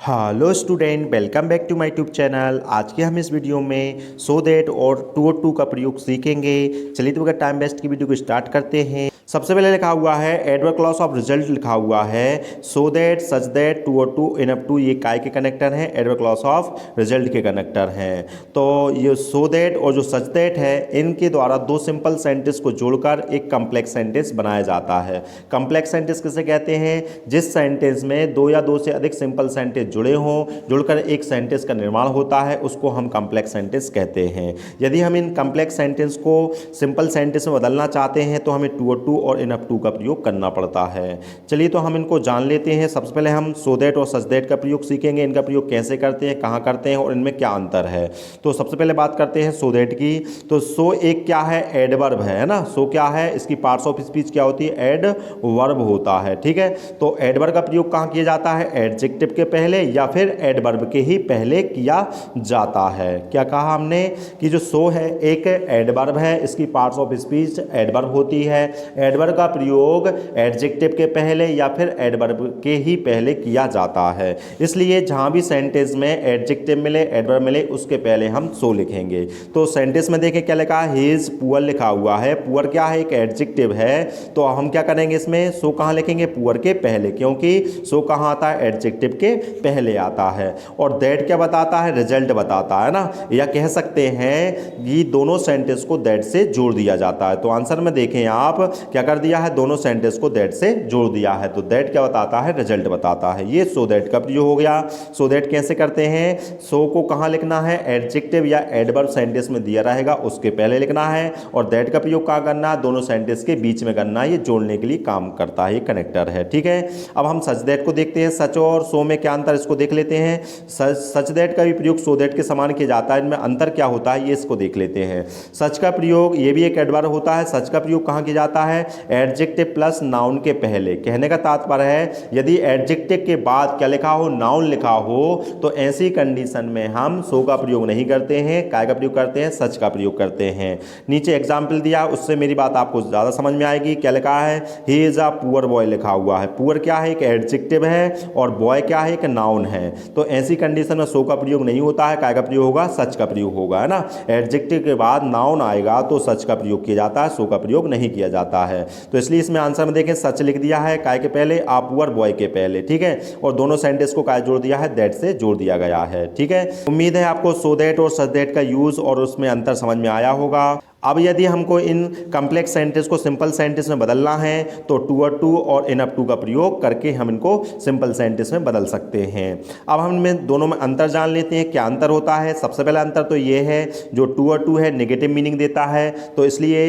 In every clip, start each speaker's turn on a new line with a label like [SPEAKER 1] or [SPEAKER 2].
[SPEAKER 1] Hello student, welcome back to my YouTube channel. आज के हम इस वीडियो में सो दैट और टू और टू का प्रयोग सीखेंगे। चलिए तो अगर टाइम वेस्ट की वीडियो को स्टार्ट करते हैं। सबसे पहले लिखा हुआ है एडवर्ब क्लॉज ऑफ रिजल्ट लिखा हुआ है so that, such that, too और टू, इनफ टू, ये काय के कनेक्टर हैं, एडवर्ब क्लॉज ऑफ रिजल्ट के कनेक्टर हैं। तो ये सो दैट और जो सच दैट है इनके द्वारा दो सिंपल सेंटेंस को जोड़कर एक कम्प्लेक्स सेंटेंस बनाया जाता है। कम्प्लेक्स सेंटेंस किसे कहते हैं? जिस सेंटेंस में दो या दो से अधिक सिंपल सेंटेंस जुड़े हों, जुड़कर एक सेंटेंस का निर्माण होता है, उसको हम कम्प्लेक्स सेंटेंस कहते हैं। यदि हम इन कम्प्लेक्स सेंटेंस को सिंपल सेंटेंस में बदलना चाहते हैं तो हमें टू और टू और इनफ टू का प्रयोग करना पड़ता है। चलिए तो हम इनको जान लेते हैं। सबसे पहले हम सो दैट और सच दैट का प्रयोग सीखेंगे। इनका प्रयोग कैसे करते हैं, कहाँ करते हैं और इनमें क्या अंतर है। तो सबसे पहले बात करते हैं सो दैट की। तो सो एक क्या है? एडवर्ब है ना। सो क्या है? इसकी पार्ट्स ऑफ स्पीच क्या होती है? एडवर्ब होता है। ठीक है, तो एडवर्ब का प्रयोग कहाँ किया जाता है? एडजेक्टिव के पहले या फिर एडवर्ब के ही पहले किया जाता है। क्या कहा हमने कि जो सो है एक एडवर्ब है, इसकी पार्ट्स ऑफ स्पीच एडवर्ब होती है। एडवर्ब का प्रयोग एडजेक्टिव के पहले या फिर एडवर्ब के ही पहले किया जाता है। इसलिए जहां भी सेंटेंस में एडजेक्टिव मिले, एडवर्ब मिले, उसके पहले हम सो लिखेंगे। तो सेंटेंस में देखें क्या लिखा है? ही इज पुअर लिखा हुआ है। पुअर क्या है? एक एडजेक्टिव है। तो हम क्या करेंगे इसमें? सो कहाँ लिखेंगे? पुअर के पहले, क्योंकि सो कहाँ आता है? एडजेक्टिव के पहले आता है। और दैट क्या बताता है? रिजल्ट बताता है ना। या कह सकते हैं कि दोनों सेंटेंस को दैट से जोड़ दिया जाता है। तो आंसर में देखें आप क्या कर दिया है? दोनों सेंटेंस को दैट से जोड़ दिया है। तो दैट क्या बताता है? रिजल्ट बताता है। ये सो दैट का प्रयोग हो गया। सो दैट कैसे करते हैं? सो को कहाँ लिखना है? एडजेक्टिव या एडवर्ब सेंटेंस में दिया रहेगा उसके पहले लिखना है। और दैट का प्रयोग कहाँ करना है? दोनों सेंटेंस के बीच में करना है। ये जोड़ने के लिए काम करता है, ये कनेक्टर है। ठीक है, अब हम सच दैट को देखते हैं। सच और सो में क्या अंतर, इसको देख लेते हैं। सच दैट का भी प्रयोग सो दैट के समान किया जाता है। इनमें अंतर क्या होता है ये इसको देख लेते हैं। सच का प्रयोग, ये भी एक एडवर्ब होता है। सच का प्रयोग कहाँ किया जाता है? एडजेक्टिव प्लस नाउन के पहले। कहने का तात्पर्य है यदि एडजेक्टिव के बाद क्या लिखा हो? नाउन लिखा हो, तो ऐसी कंडीशन में हम सो का प्रयोग नहीं करते हैं। काय का प्रयोग करते हैं? सच का प्रयोग करते हैं। नीचे एग्जाम्पल दिया, उससे मेरी बात आपको ज़्यादा समझ में आएगी। क्या लिखा है? He is a poor boy लिखा हुआ है। पुअर क्या है? एक एडजेक्टिव है और बॉय क्या है? एक नाउन है। तो ऐसी कंडीशन में सो का प्रयोग नहीं होता है। काय का प्रयोग होगा? सच का प्रयोग होगा, है ना। एडजेक्टिव के बाद नाउन आएगा तो सच का प्रयोग किया जाता है, सो का प्रयोग नहीं किया जाता है। तो इसलिए इसमें आंसर में देखें सच लिख दिया है काय के पहले, आ पुअर बॉय के पहले। ठीक है, और दोनों सेंटेंस को काय जोड़ दिया है? दैट से जोड़ दिया गया है। ठीक है, उम्मीद है आपको सो दैट और सच दैट का यूज और उसमें अंतर समझ में आया होगा। अब यदि हमको इन कम्प्लेक्स सेंटेंस को सिंपल सेंटेंस में बदलना है तो टू और टू और इनफ टू का प्रयोग करके हम इनको सिंपल सेंटेंस में बदल सकते हैं। अब हम इनमें दोनों में अंतर जान लेते हैं। क्या अंतर होता है? सबसे पहला अंतर तो ये है, जो टू और टू है नेगेटिव मीनिंग देता है, तो इसलिए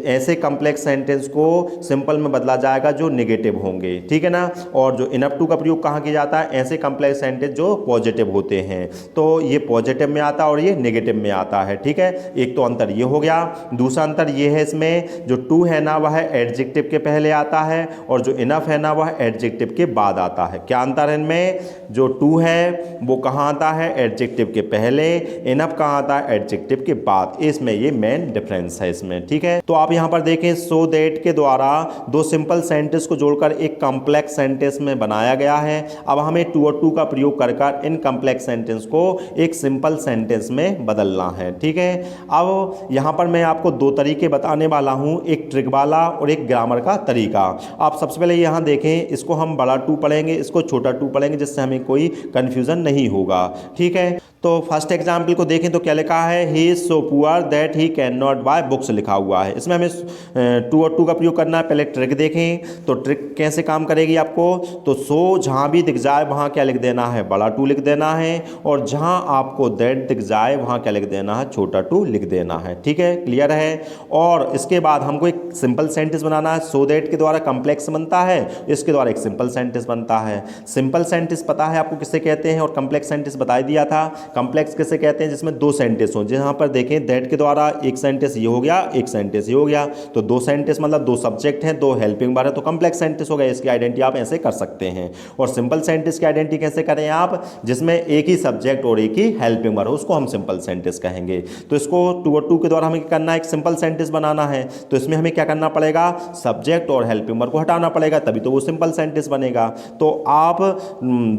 [SPEAKER 1] ऐसे कम्प्लेक्स सेंटेंस को सिंपल में बदला जाएगा जो नेगेटिव होंगे। ठीक है ना। और जो इनफ टू का प्रयोग कहाँ किया जाता है? ऐसे कम्प्लेक्स सेंटेंस जो पॉजिटिव होते हैं, तो ये पॉजिटिव में आता है और ये नेगेटिव में आता है। ठीक है, एक तो अंतर ये हो गया। दूसरा अंतर ये है, इसमें जो टू है ना वह एडजेक्टिव के पहले आता है और जो इनफ है ना वह एडजेक्टिव के बाद आता है। क्या अंतर है इनमें? जो टू है वो कहाँ आता है? एडजेक्टिव के पहले। इनफ कहाँ आता है? एडजेक्टिव के बाद। इसमें ये मेन डिफरेंस है इसमें। ठीक है, तो आप यहाँ पर देखें सो दैट के द्वारा दो सिंपल सेंटेंस को जोड़कर एक कॉम्प्लेक्स सेंटेंस में बनाया गया है। अब हमें टू और टू का प्रयोग कर इन कॉम्प्लेक्स सेंटेंस को एक सिंपल सेंटेंस में बदलना है। ठीक है, अब यहाँ पर मैं आपको दो तरीके बताने वाला हूं, एक ट्रिक वाला और एक ग्रामर का तरीका। आप सबसे पहले यहां देखें, इसको हम बड़ा टू पढ़ेंगे, इसको छोटा टू पढ़ेंगे, जिससे हमें कोई कंफ्यूजन नहीं होगा। ठीक है, तो फर्स्ट एग्जाम्पल को देखें तो क्या लिखा है? He is so poor that he can not buy books लिखा हुआ है। इसमें हमें टू और टू का प्रयोग करना है। पहले ट्रिक देखें तो ट्रिक कैसे काम करेगी आपको। तो सो जहां भी दिख जाए वहां क्या लिख देना है? बड़ा टू लिख देना है। और जहां आपको दैट दिख जाए वहां क्या लिख देना है? छोटा टू लिख देना है। ठीक है, क्लियर है। और इसके बाद हमको एक सिंपल सेंटेंस बनाना है। सो दैट के द्वारा कम्प्लेक्स बनता है, इसके द्वारा एक सिंपल सेंटेंस बनता है। सिंपल सेंटेंस पता है आपको किसे कहते हैं और कम्प्लेक्स सेंटेंस बता दिया था। कॉम्प्लेक्स किसे कहते हैं, जिसमें दो सेंटेंस हो। जहाँ पर देखें दैट के द्वारा एक सेंटेंस ये हो गया, एक सेंटेंस ये हो गया, तो दो सेंटेंस मतलब दो सब्जेक्ट हैं, दो हेल्पिंग वर्ब है, तो कॉम्प्लेक्स सेंटेंस हो गया। इसकी आइडेंटिटी आप ऐसे कर सकते हैं। और सिंपल सेंटेंस की आइडेंटिटी कैसे करें आप, जिसमें एक ही सब्जेक्ट और एक ही हेल्पिंग वर्ब, उसको हम सिंपल सेंटेंस कहेंगे। तो इसको 2 और 2 के द्वारा हमें करना है, एक सिंपल सेंटेंस बनाना है। तो इसमें हमें क्या करना पड़ेगा, सब्जेक्ट और हेल्पिंग वर्ब को हटाना पड़ेगा, तभी तो वो सिंपल सेंटेंस बनेगा। तो आप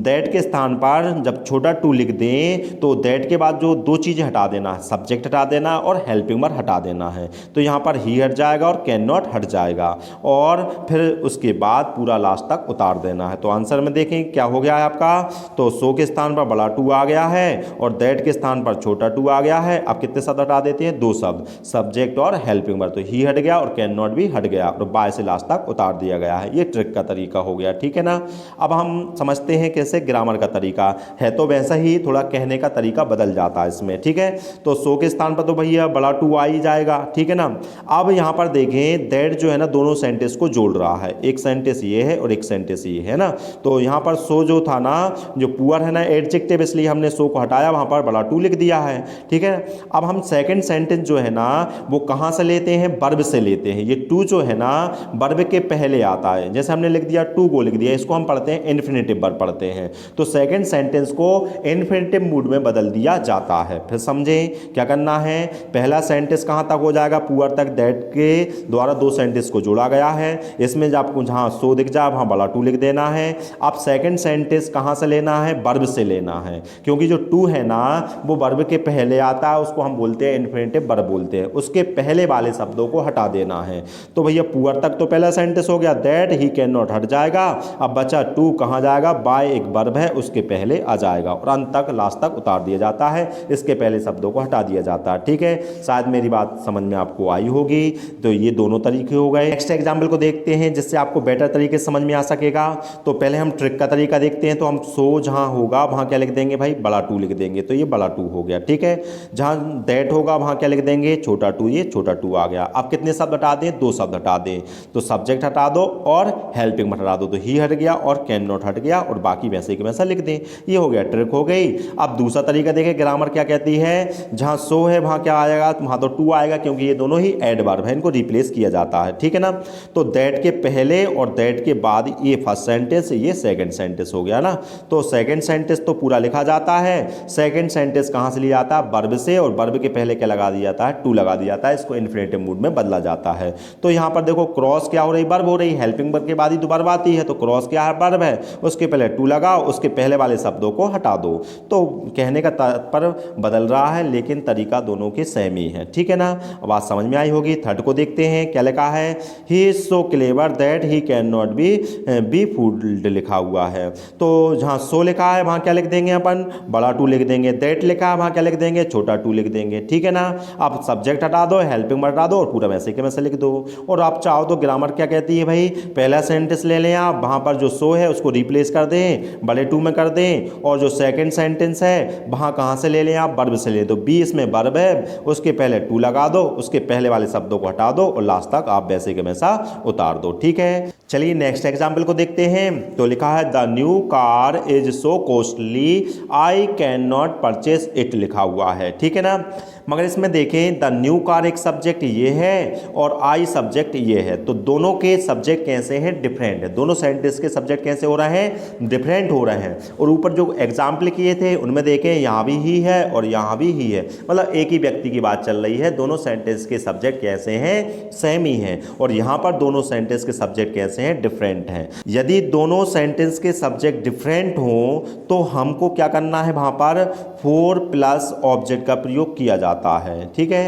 [SPEAKER 1] दैट के स्थान पर जब छोटा टू लिख दें तो दैट के बाद जो दो चीज़ें हटा देना है, सब्जेक्ट हटा देना और हेल्पिंग वर्ब हटा देना है। तो यहाँ पर ही हट जाएगा और कैन नॉट हट जाएगा, और फिर उसके बाद पूरा लास्ट तक उतार देना है। तो आंसर में देखें क्या हो गया है आपका, तो सो के स्थान पर बड़ा टू आ गया है और दैट के स्थान पर छोटा टू आ गया है। अब कितने शब्द हटा देते हैं, दो शब्द, सब्जेक्ट और हेल्पिंग वर्ब। तो ही हट गया और कैन नॉट भी हट गया और बाय से लास्ट तक उतार दिया गया है। ये ट्रिक का तरीका हो गया, ठीक है ना। अब हम समझते हैं कैसे ग्रामर का तरीका है, तो वैसा ही थोड़ा कहने का तरीका बदल जाता है इसमें, ठीक है। तो सो के स्थान पर तो भैया बड़ा टू आ ही जाएगा, ठीक है ना। अब यहाँ पर देखें दैट जो है ना दोनों सेंटेंस को जोड़ रहा है, एक सेंटेंस ये है और एक सेंटेंस ये है ना। तो यहाँ पर सो जो था ना, जो पुअर है ना एडजेक्टिव, इसलिए हमने सो को हटाया, वहाँ पर बड़ा टू लिख दिया है, ठीक है। अब हम सेकंड सेंटेंस जो है ना वो कहाँ से लेते हैं, वर्ब से लेते हैं। ये टू जो है ना वर्ब के पहले आता है, जैसे हमने लिख दिया टू को लिख दिया, इसको हम पढ़ते हैं इन्फिनेटिव वर्ब पढ़ते हैं। तो सेकंड सेंटेंस को इन्फिनेटिव मूड में बदल दिया जाता है। फिर समझें क्या करना है, पहला सेंटेंस कहाँ तक हो जाएगा, पुअर तक दैट के द्वारा दो सेंटेंस को जोड़ा गया है। इसमें जब आपको जहाँ सो दिख जाए वहाँ बड़ा टू लिख देना है। अब सेकंड सेंटेंस कहाँ से लेना है, वर्ब से लेना है, क्योंकि जो टू है ना वो वर्ब के पहले आता है, उसको हम बोलते हैं इन्फिनेटिव वर्ब बोलते हैं। उसके पहले वाले शब्दों को हटा देना है। तो भैया पुअर तक तो पहला सेंटेंस हो गया, दैट ही कैन नॉट हट जाएगा। अब बचा टू कहाँ जाएगा, बाय एक वर्ब है उसके पहले आ जाएगा और अंत तक लास्ट तक उतार दिया जाता है, इसके पहले शब्दों को हटा दिया जाता है, ठीक है। शायद मेरी बात समझ में आपको आई होगी। तो ये दोनों तरीके हो गए। नेक्स्ट एग्जाम्पल को देखते हैं जिससे आपको बेटर तरीके से समझ में आ सकेगा। तो पहले हम ट्रिक का तरीका देखते हैं। तो हम सो जहाँ होगा वहाँ क्या लिख देंगे भाई, बड़ा टू लिख देंगे, तो ये बड़ा टू हो गया, ठीक है। जहाँ दैट होगा वहाँ क्या लिख देंगे, छोटा टू, ये छोटा टू आ गया। अब कितने शब्द हटा दें, दो शब्द हटा दें। तो सब्जेक्ट हटा दो और हेल्पिंग हटा दो, तो ही हट गया और कैन नॉट हट गया और बाकी वैसे के वैसा लिख दें। ये हो गया, ट्रिक हो गई। अब दूसरा तरीका देखें, ग्रामर क्या कहती है, जहाँ सो है वहाँ क्या आएगा, वहाँ तो टू आएगा, क्योंकि ये दोनों ही एडवर्ब है, इनको रिप्लेस किया जाता है, ठीक है ना। तो दैट के पहले और दैट के बाद ये फर्स्ट सेंटेंस, ये सेकंड सेंटेंस हो गया ना। तो सेकंड सेंटेंस तो पूरा लिखा जाता है। सेकंड सेंटेंस कहाँ से लिया जाता है, वर्ब से, और वर्ब के पहले क्या लगा दिया जाता है, टू लगा दिया जाता है, इसको इन्फिनेटिव मूड में बदला जाता है। तो यहाँ पर देखो क्रॉस क्या हो रही, वर्ब हो रही, हेल्पिंग वर्ब के बाद ही तो वर्ब आती है, तो क्रॉस क्या है, वर्ब है, उसके पहले टू लगाओ, उसके पहले वाले शब्दों को हटा दो। तो कहने का तात्पर्य बदल रहा है, लेकिन तरीका दोनों के सेम ही है, ठीक है ना। अब बात समझ में आई होगी। थर्ड को देखते हैं क्या लिखा है, he is so clever that he can not be fooled लिखा हुआ है। तो जहाँ सो लिखा है वहाँ क्या लिख देंगे अपन, बड़ा टू लिख देंगे। दैट लिखा है वहाँ क्या लिख देंगे, छोटा टू लिख देंगे, ठीक है ना। अब सब्जेक्ट हटा दो, हेल्पिंग वर्ब हटा दो और पूरा वैसे के वैसे लिख दो। और आप चाहो तो ग्रामर क्या कहती है भाई, पहला सेंटेंस ले लें आप, वहाँ पर जो सो है उसको रिप्लेस कर दें, बड़े टू में कर दें, और जो सेकंड सेंटेंस है वहाँ कहाँ से ले लें आप, वर्ब से ले दो। बी इसमें वर्ब है, उसके पहले टू लगा दो, उसके पहले वाले शब्दों को हटा दो और लास्ट तक आप वैसे के वैसा उतार दो, ठीक है। चलिए नेक्स्ट एग्जाम्पल को देखते हैं। तो लिखा है the new car is so costly I can not purchase it लिखा हुआ है, ठीक है ना। मगर इसमें देखें द न्यू कार एक सब्जेक्ट ये है और आई सब्जेक्ट ये है, तो दोनों के सब्जेक्ट कैसे हैं, डिफरेंट है। दोनों सेंटेंस के सब्जेक्ट कैसे हो रहे हैं, डिफरेंट हो रहे हैं। और ऊपर जो एग्जाम्पल किए थे उनमें देखें यहाँ भी ही है और यहाँ भी ही है, मतलब एक ही व्यक्ति की बात चल रही है। दोनों सेंटेंस के सब्जेक्ट कैसे हैं, सेम ही हैं। और यहाँ पर दोनों सेंटेंस के सब्जेक्ट कैसे हैं, डिफरेंट हैं। यदि दोनों सेंटेंस के सब्जेक्ट डिफरेंट हों तो हमको क्या करना है, वहाँ पर फोर प्लस ऑब्जेक्ट का प्रयोग किया जाता है, ठीक है।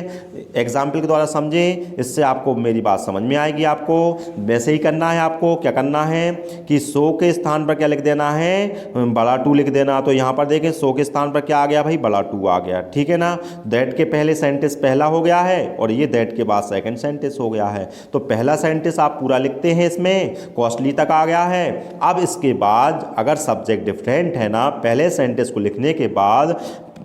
[SPEAKER 1] एग्जाम्पल के द्वारा समझें, इससे आपको मेरी बात समझ में आएगी। आपको वैसे ही करना है। आपको क्या करना है कि सो के स्थान पर क्या लिख देना है, बड़ा टू लिख देना। तो यहाँ पर देखें सो के स्थान पर क्या आ गया भाई, बड़ा टू आ गया, ठीक है ना। दैट के पहले सेंटेंस पहला हो गया है और ये दैट के बाद सेकंड सेंटेंस हो गया है। तो पहला सेंटेंस आप पूरा लिखते हैं, इसमें कॉस्टली तक आ गया है। अब इसके बाद अगर सब्जेक्ट डिफरेंट है ना, पहले सेंटेंस को लिखने के बाद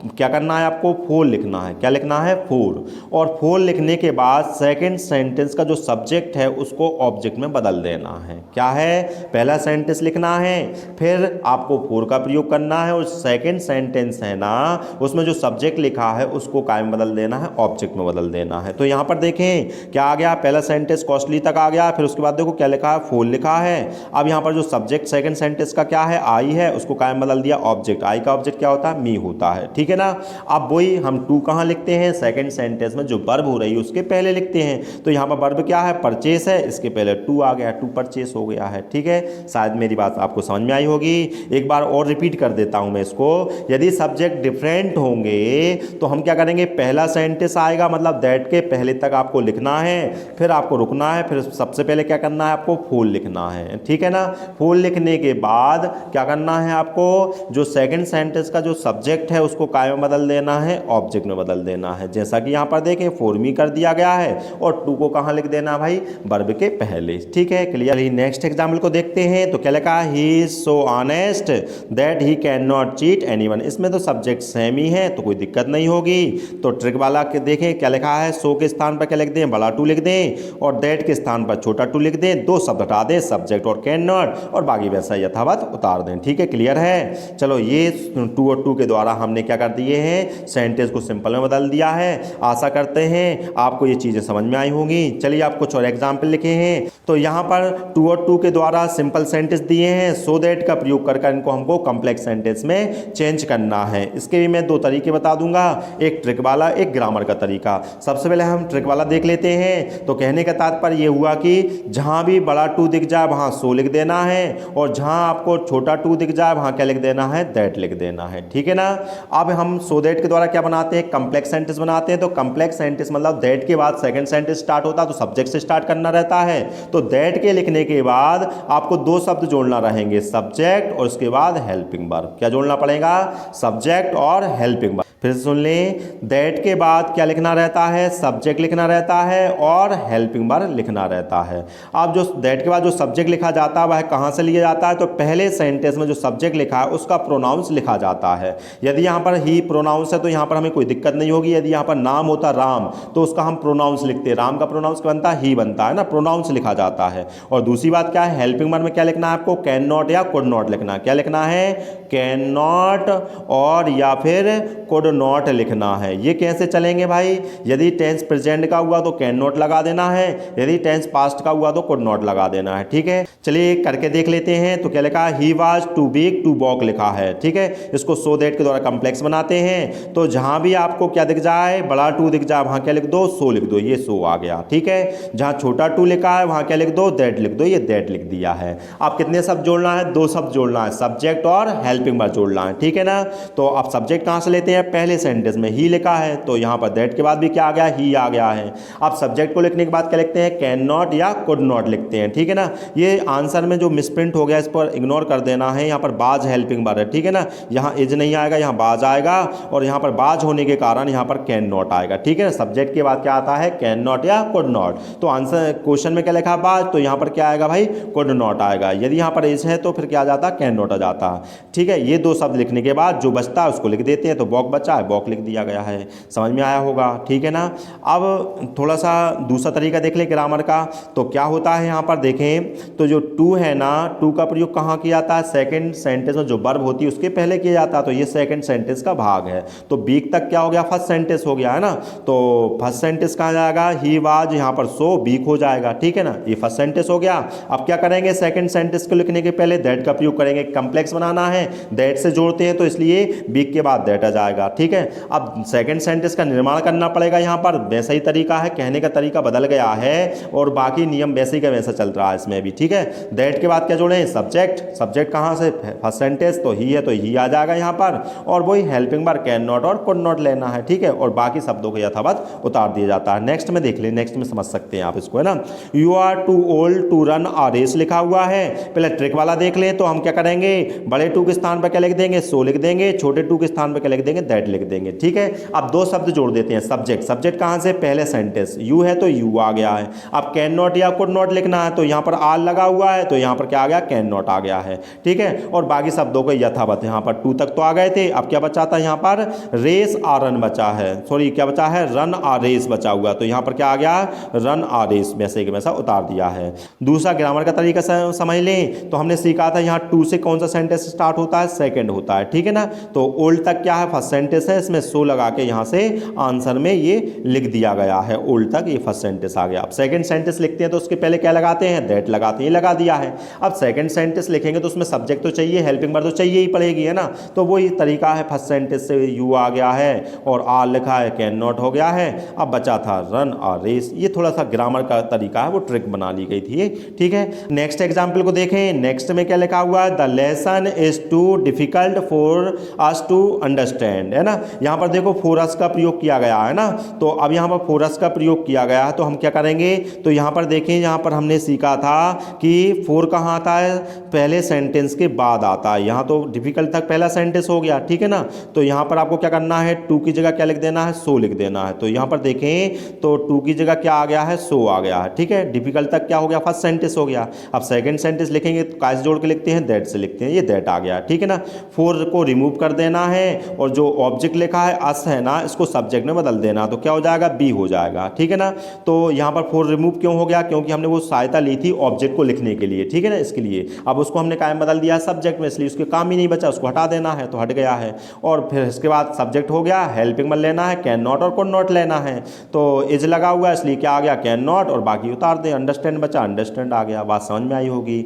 [SPEAKER 1] क्या करना है आपको, फोर लिखना है। क्या लिखना है, फोर। और फोर लिखने के बाद सेकंड सेंटेंस का जो सब्जेक्ट है उसको ऑब्जेक्ट में बदल देना है। क्या है, पहला सेंटेंस लिखना है, फिर आपको फोर का प्रयोग करना है, और सेकंड सेंटेंस है ना उसमें जो सब्जेक्ट लिखा है उसको काय में बदल देना है, ऑब्जेक्ट में बदल देना है। तो यहाँ पर देखें क्या आ गया, पहला सेंटेंस कॉस्टली तक आ गया, फिर उसके बाद देखो क्या लिखा है, फोर लिखा है। अब यहाँ पर जो सब्जेक्ट सेकंड सेंटेंस का क्या है, आई है, उसको काय में बदल दिया, ऑब्जेक्ट। आई का ऑब्जेक्ट क्या होता है, मी होता है, ठीक है ना। अब वही हम टू कहाँ लिखते हैं, सेकंड सेंटेंस में जो वर्ब हो रही है उसके पहले लिखते हैं। तो यहाँ पर वर्ब क्या है, परचेस है, इसके पहले टू आ गया, टू परचेस हो गया है, ठीक है। शायद मेरी बात आपको समझ में आई होगी। एक बार और रिपीट कर देता हूं मैं इसको। यदि सब्जेक्ट डिफरेंट होंगे तो हम क्या करेंगे, पहला सेंटेंस आएगा मतलब दैट के पहले तक आपको लिखना है, फिर आपको रुकना है, फिर सबसे पहले क्या करना है, आपको फुल लिखना है, ठीक है ना। फुल लिखने के बाद क्या करना है, आपको जो सेकंड सेंटेंस का जो सब्जेक्ट है उसको काय में बदल देना है, ऑब्जेक्ट में बदल देना है। जैसा कि यहाँ पर देखें फॉर मी कर दिया गया है, और टू को कहाँ लिख देना भाई, वर्ब के पहले, ठीक है, क्लियर। नेक्स्ट एग्जाम्पल को देखते हैं। तो क्या लिखा, ही is so honest that he can not cheat anyone. इसमें तो सब्जेक्ट सेम ही है तो कोई दिक्कत नहीं होगी। तो ट्रिक वाला के देखें क्या लिखा है, सो के स्थान पर क्या लिख दें, बड़ा टू लिख दें, और दैट के स्थान पर छोटा टू लिख दें, दो शब्द हटा दें, सब्जेक्ट और कैन नॉट, और बाकी वैसा यथावत उतार दें, ठीक है, क्लियर है। चलो ये टू और टू के द्वारा हमने क्या कर दिए हैं, सेंटेंस को सिंपल में बदल दिया है। आशा करते हैं आपको ये चीज़ें समझ में आई होंगी। चलिए आप कुछ और एग्जाम्पल लिखे हैं। तो यहाँ पर टू और टू के द्वारा सिंपल सेंटेंस दिए हैं, सो दैट का प्रयोग कर इनको हमको कॉम्प्लेक्स सेंटेंस में चेंज करना है। इसके भी मैं दो तरीके बता दूंगा, एक ट्रिक वाला, एक ग्रामर का तरीका। सबसे पहले हम ट्रिक वाला देख लेते हैं। तो कहने का तात्पर्य ये हुआ कि जहां भी बड़ा टू दिख जाए वहां सो लिख देना है, और जहां आपको छोटा टू दिख जाए वहां क्या लिख देना है, दैट लिख देना है, ठीक है ना। अब हम सो दैट के द्वारा क्या बनाते हैं, कॉम्प्लेक्स सेंटेंस बनाते हैं। तो कॉम्प्लेक्स सेंटेंस मतलब दैट के बाद सेकंड सेंटेंस स्टार्ट होता है तो सब्जेक्ट से स्टार्ट करना रहता है। तो दैट के लिखने के बाद आपको दो शब्द जोड़ना रहेंगे, सब्जेक्ट और उसके बाद हेल्पिंग वर्ब। क्या जोड़ना पड़ेगा, सब्जेक्ट और हेल्पिंग वर्ब। फिर सुन लें, दैट के बाद क्या लिखना रहता है, सब्जेक्ट लिखना रहता है और हेल्पिंग वर्ब लिखना रहता है। अब जो दैट के बाद जो सब्जेक्ट लिखा जाता है वह कहाँ से लिया जाता है, तो पहले सेंटेंस में जो सब्जेक्ट लिखा है उसका प्रोनाउंस लिखा जाता है। यदि यहाँ पर ही प्रोनाउंस है तो यहाँ पर हमें कोई दिक्कत नहीं होगी। यदि यहाँ पर नाम होता राम तो उसका हम प्रोनाउंस लिखते हैं, राम का प्रोनाउंस क्या बनता है, ही बनता है ना, प्रोनाउंस लिखा जाता है। और दूसरी बात क्या है, हेल्पिंग वर्ब में क्या लिखना है आपको, कैन नॉट या कुड नॉट लिखना। क्या लिखना है, कैन नॉट और या फिर कुड नॉट लिखना है। ये कैसे चलेंगे भाई, यदि टेंस प्रेजेंट का हुआ तो कैन नॉट लगा देना है, यदि टेंस पास्ट का हुआ तो कुड नॉट लगा देना है, ठीक है। चलिए करके देख लेते हैं। तो क्या लिखा है, he was too big to walk लिखा है, ठीक है। इसको सो दैट के द्वारा कॉम्प्लेक्स बनाते हैं। तो जहां भी आपको क्या दिख जाए, बड़ा टू दिख जाए वहां क्या लिख दो, सो लिख दो, ये सो आ गया, ठीक है। जहां छोटा टू लिखा है वहां क्या लिख दो, दैट लिख दो, ये दैट लिख दिया है। आप कितने शब्द जोड़ना है, दो शब्द जोड़ना है, सब्जेक्ट और हेल्पिंग वर्ब जोड़ना है, ठीक है ना। तो आप सब्जेक्ट कहां से लेते हैं, पहले सेंटेंस में ही लिखा है तो यहां पर दैट के बाद भी क्या आ गया, ही आ गया है। आप सब्जेक्ट को लिखने के बाद क्या लिखते हैं, कैन नॉट या कुड नॉट लिखते हैं, ठीक है ना। ये आंसर में जो मिसप्रिंट हो गया इस पर इग्नोर कर देना है। यहाँ पर बाज हेल्पिंग वर्ब है, ठीक है ना, यहाँ इज नहीं आएगा, यहाँ बाज आएगा, और यहाँ पर बाज होने के कारण यहाँ पर कैन नॉट आएगा, ठीक है ना। सब्जेक्ट के बाद क्या आता है, कैन नॉट या कुड नॉट। तो आंसर क्वेश्चन में क्या लिखा बाज, तो यहाँ पर क्या आएगा भाई, कुड नॉट आएगा। यदि यहाँ पर इज है तो फिर क्या आ जाता, कैन नॉट आ जाता, ठीक है। ये दो शब्द लिखने के बाद जो बचता है उसको लिख देते हैं। तो वॉक बचा है, वॉक लिख दिया गया है। समझ में आया होगा, ठीक है ना। अब थोड़ा सा दूसरा तरीका देख ले ग्रामर का। तो क्या होता है यहाँ पर देखें, तो जो टू है ना, टू का प्रयोग कहाँ किया जाता है, सेकंड सेंटेंस में जो वर्ब होती है उसके पहले किया जाता है। तो ये सेकंड सेंटेंस का भाग है। तो बीक तक क्या हो गया, फर्स्ट सेंटेंस हो गया है ना। तो फर्स्ट सेंटेंस कहाँ जाएगा, ही वाज, यहाँ पर सो बीक हो जाएगा, ठीक है ना। ये फर्स्ट सेंटेंस हो गया। अब क्या करेंगे, सेकंड सेंटेंस को लिखने के पहले दैट का प्रयोग करेंगे। कॉम्प्लेक्स बनाना है, दैट से जोड़ते हैं तो इसलिए बीक के बाद दैट आ जाएगा, ठीक है। अब सेकंड सेंटेंस का निर्माण करना पड़ेगा। यहाँ पर वैसा ही तरीका है, कहने का तरीका बदल गया है और बाकी नियम वैसे ही का वैसा चल रहा है इसमें भी, ठीक है। दैट के बाद क्या जोड़े, सब्जेक्ट। सब्जेक्ट कहाँ से, फर्स्ट सेंटेंस तो ही है तो ही आ जाएगा यहाँ पर, और वही हेल्पिंग वर्ब कैन नॉट और कुड नॉट लेना है, ठीक है। और बाकी शब्दों को यथावत उतार दिया जाता है। नेक्स्ट में देख ले, नेक्स्ट में समझ सकते हैं आप इसको, है ना। You are too old to run a race लिखा हुआ है। पहले ट्रिक वाला देख ले। तो हम क्या करेंगे, बड़े टू के स्थान पर क्या लिख देंगे, सो लिख देंगे, छोटे टू के स्थान पर क्या लिख देंगे, दैट दैट लिख देंगे। ठीक है, अब दो शब्द जोड़ देते हैं, सब्जेक्ट। सब्जेक्ट कहाँ से, पहले सेंटेंस यू है तो यू आ गया है। अब कैन नॉट या कुड नॉट लिखना है तो यहाँ पर आर लगा हुआ है तो यहाँ पर क्या आ गया, कैन नॉट आ गया है। ठीक है, और बाकी शब्दों को यथावत, यहाँ पर टू तक तो आ गए थे। अब क्या बचा था यहाँ पर, रेस आ रन बचा है, सॉरी क्या बचा है, रन आ रेस बचा हुआ, तो यहाँ पर क्या आ गया, रन आ रेस, वैसे कि वैसा उतार दिया है। दूसरा ग्रामर का तरीका समझ लें तो हमने सीखा था यहाँ टू से कौन सा सेंटेंस स्टार्ट होता है, सेकंड होता है। ठीक है ना, तो ओल्ड तक क्या है, फर्स्ट सेंटेंस है, इसमें सो लगा के यहाँ से आंसर में ये लिख दिया गया है, ओल्ड तक ये फर्स्ट सेंटेंस आ गया। अब सेकंड सेंटेंस लिखते हैं तो उसके पहले क्या लगाते हैं, दैट लगाते हैं, लगा दिया है। अब सेकंड सेंटेंस लिखेंगे तो उसमें सब्जेक्ट तो चाहिए, हेल्पिंग वर्ब तो चाहिए ही पड़ेगी, है ना, तो वही तरीका है, फर्स्ट सेंटेंस से यू आ गया है और आर लिखा है, कैन नॉट हो गया है, अब बचा था रन आ रेस। ये थोड़ा सा ग्रामर का तरीका है, वो ट्रिक बना ली गई थी। ठीक है, नेक्स्ट एग्जाम्पल को देखें। नेक्स्ट में क्या लिखा हुआ है, the lesson is too difficult for us to understand, है ना। यहाँ पर देखो फॉर अस का प्रयोग किया गया है ना, तो अब यहाँ पर फॉर अस का प्रयोग किया गया है तो हम क्या करेंगे, तो यहाँ पर देखें, यहाँ पर हमने सीखा था कि फॉर कहाँ आता है, पहले सेंटेंस के बाद आता है। यहाँ तो डिफिकल्ट तक पहला सेंटेंस हो गया, ठीक है ना, तो यहाँ पर आपको क्या करना है, टू की जगह क्या लिख देना है, सो लिख देना है। तो यहाँ पर देखें तो टू की जगह क्या आ गया है, सो आ गया है। ठीक है, डिफिकल्ट तक क्या हो गया, फर्स्ट सेंटेंस हो गया। अब सेकंड सेंटेंस लिखेंगे तो काय से जोड़ के लिखते हैं, दैट से लिखते हैं, ये दैट आ गया। ठीक है ना, फोर को रिमूव कर देना है और जो ऑब्जेक्ट लिखा है अस है ना, इसको सब्जेक्ट में बदल देना, तो क्या हो जाएगा, बी हो जाएगा। ठीक है ना, तो यहाँ पर फोर रिमूव क्यों हो गया, क्योंकि हमने वो सहायता ली थी ऑब्जेक्ट को लिखने के लिए। ठीक है ना, इसके लिए अब उसको हमने कायम बदल दिया सब्जेक्ट में, इसलिए उसके काम ही नहीं बचा, उसको हटा देना है, तो हट गया है। और फिर इसके बाद सब्जेक्ट हो गया, हेल्पिंग में लेना है, कैन नॉट और कुड नॉट लेना है, तो इज लगा हुआ है इसलिए क्या आ गया, कैन नॉट, और बाकी उतार दे, अंडरस्टैंड बचा, अंडरस्टैंड आ गया। बात समझ में आई होगी।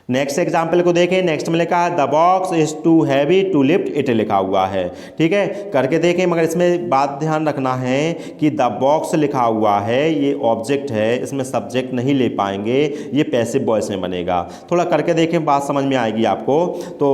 [SPEAKER 1] नेक्स्ट एग्जाम्पल को देखें। नेक्स्ट में लिखा है the box is too heavy to lift it लिखा हुआ है। ठीक है, करके देखें, मगर इसमें बात ध्यान रखना है कि द बॉक्स लिखा हुआ है, ये ऑब्जेक्ट है, इसमें सब्जेक्ट नहीं ले पाएंगे, ये पैसिव वॉइस में बनेगा। थोड़ा करके देखें, बात समझ में आएगी आपको। तो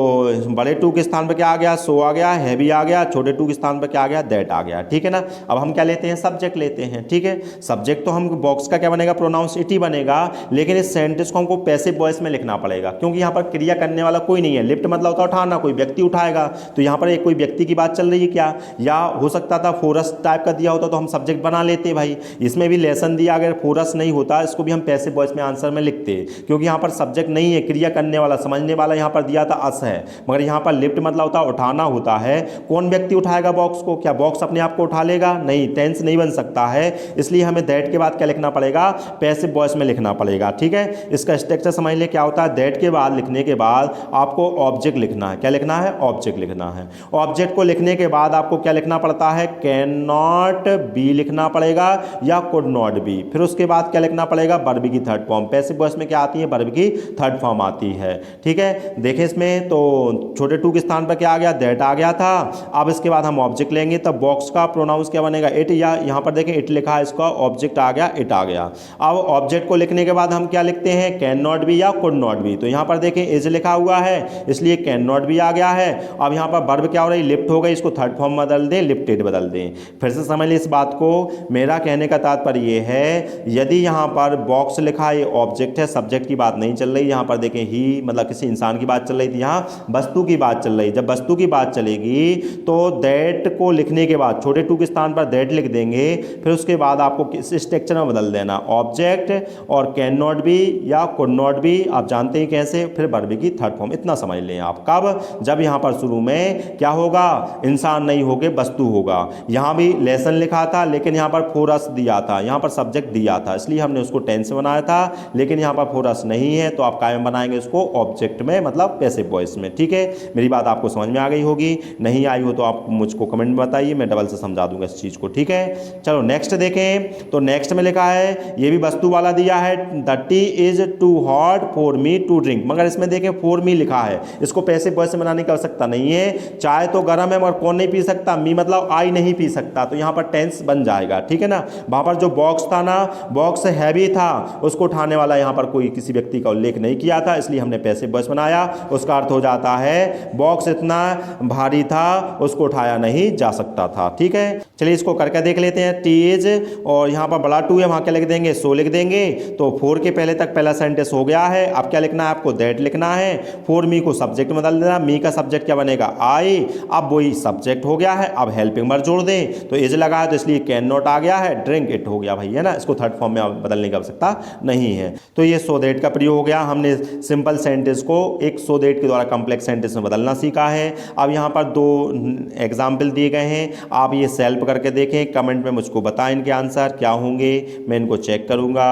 [SPEAKER 1] बड़े टू के स्थान पर क्या आ गया, सो आ गया, हैवी आ गया, छोटे टू के स्थान पर क्या आ गया, दैट आ गया। ठीक है ना, अब हम क्या लेते हैं, सब्जेक्ट लेते हैं। ठीक है, सब्जेक्ट तो हम बॉक्स का क्या बनेगा, प्रोनाउंस इट ही बनेगा, लेकिन इस सेंटेंस को हमको पैसिव वॉइस में लिखना पड़ेगा, क्योंकि यहाँ पर क्रिया करने वाला कोई नहीं है। लिफ्ट मतलब होता है उठाना, कोई व्यक्ति उठाएगा, तो यहाँ पर एक कोई व्यक्ति की बात चल रही है क्या, या हो सकता था फोरस टाइप का दिया होता तो हम सब्जेक्ट बना लेते भाई। इसमें भी लेसन दिया, अगर फोरस नहीं होता इसको भी हम पैसिव वॉइस में आंसर में लिखते, क्योंकि यहाँ पर सब्जेक्ट नहीं है, क्रिया करने वाला समझने वाला यहाँ पर दिया था अस है, मगर यहाँ पर लिफ्ट मतलब होता है उठाना होता है। कौन व्यक्ति उठाएगा बॉक्स को, क्या बॉक्स अपने आप को उठा लेगा, नहीं, टेंस नहीं बन सकता है, इसलिए हमें दैट के बाद क्या लिखना पड़ेगा, पैसिव वॉइस में लिखना पड़ेगा। ठीक है, इसका स्ट्रक्चर समझ ले, क्या होता है, दैट के बाद लिखने के बाद आपको ऑब्जेक्ट लिखना है। क्या लिखना है, ऑब्जेक्ट लिखना है। ऑब्जेक्ट को लिखने के बाद आपको क्या लिखना पड़ता है, कैन नॉट बी लिखना पड़ेगा या कुड नॉट बी। फिर उसके बाद क्या लिखना पड़ेगा, वर्ब की थर्ड फॉर्म। पैसिव वॉइस में क्या आती है, वर्ब की थर्ड फॉर्म आती है। ठीक है, देखें इसमें तो छोटे टू के स्थान पर क्या आ गया, दैट आ गया था। अब इसके बाद हम ऑब्जेक्ट लेंगे, तब बॉक्स का प्रोनाउंस क्या बनेगा, इट, या यहाँ पर देखें इट लिखा है, इसका ऑब्जेक्ट आ गया, इट आ गया। अब ऑब्जेक्ट को लिखने के बाद हम क्या लिखते हैं, कैन नॉट बी या कुड नॉट बी। तो यहाँ पर देखें इज लिखा हुआ है, इसलिए कैन नॉट भी आ गया है। अब यहाँ पर वर्ब क्या हो रही है, लिफ्ट हो गई, इसको थर्ड फॉर्म बदल दें, लिफ्टेड बदल दें। फिर से समझ लें इस बात को, मेरा कहने का तात्पर्य ये है, यदि यहाँ पर बॉक्स लिखा है, ऑब्जेक्ट है, सब्जेक्ट की बात नहीं चल रही, यहाँ पर देखें ही मतलब किसी इंसान की बात चल रही थी, यहाँ वस्तु की बात चल रही। जब वस्तु की बात चलेगी तो दैट को लिखने के बाद छोटे टू के स्थान पर दैट लिख देंगे, फिर उसके बाद आपको किस स्ट्रक्चर में बदल देना, ऑब्जेक्ट और कैन नॉट बी या कुड नॉट बी, आप जानते हैं कैसे, फिर वर्ब की थर्ड फॉर्म। इतना समझ लें आप। कब, जब यहाँ पर शुरू में क्या होगा, इंसान नहीं होके वस्तु होगा। यहाँ भी लेसन लिखा था, लेकिन यहाँ पर फोरस दिया था, यहाँ पर सब्जेक्ट दिया था, इसलिए हमने उसको टेंस बनाया था, लेकिन यहाँ पर फोरस नहीं है, तो आप कायम बनाएंगे उसको ऑब्जेक्ट में, मतलब पैसिव वॉइस में। ठीक है, मेरी बात आपको समझ में आ गई होगी, नहीं आई हो तो आप मुझको कमेंट में बताइए, मैं डबल से समझा दूंगा इस चीज़ को। ठीक है, चलो नेक्स्ट देखें। तो नेक्स्ट में लिखा है, ये भी वस्तु वाला दिया है, the tea is too hot for me to drink, मगर इसमें देखें फॉर मी लिखा है, इसको पैसिव वॉइस में बनाने की आवश्यकता नहीं है। चाय तो गर्म है, मगर कौन नहीं पी सकता, मी मतलब आई नहीं पी सकता, तो यहाँ पर टेंस बन जाएगा। ठीक है ना, वहाँ पर जो बॉक्स था ना, बॉक्स हैवी था, उसको उठाने वाला यहाँ पर कोई किसी व्यक्ति का उल्लेख नहीं किया था, इसलिए हमने पैसिव वॉइस बनाया। उसका अर्थ हो जाता है बॉक्स इतना भारी था, उसको उठाया नहीं जा सकता था। ठीक है, चलिए इसको करके देख लेते हैं। टी इज, और यहाँ पर बड़ा टू है, वहाँ क्या लिख देंगे, सो लिख देंगे। तो फोर के पहले तक पहला सेंटेंस हो गया है। अब क्या लिखना है आपको, दैट लिखना है। फॉर मी को सब्जेक्ट में बदल देना, मी का सब्जेक्ट क्या बनेगा, आई। अब वही सब्जेक्ट हो गया है, अब हेल्पिंग वर्ब जोड़ दें तो इज लगा है तो इसलिए कैन नॉट आ गया है, ड्रिंक इट हो गया भाई, है ना। इसको थर्ड फॉर्म में बदलने की आवश्यकता नहीं है। तो ये सो दैट का प्रयोग हो गया। हमने सिंपल सेंटेंस को एक सो दैट के द्वारा कॉम्प्लेक्स सेंटेंस में बदलना सीखा है। अब यहाँ पर 2 एग्जाम्पल दिए गए हैं, आप ये सेल्फ करके देखें, कमेंट में मुझको बताएं इनके आंसर क्या होंगे, मैं इनको चेक करूँगा।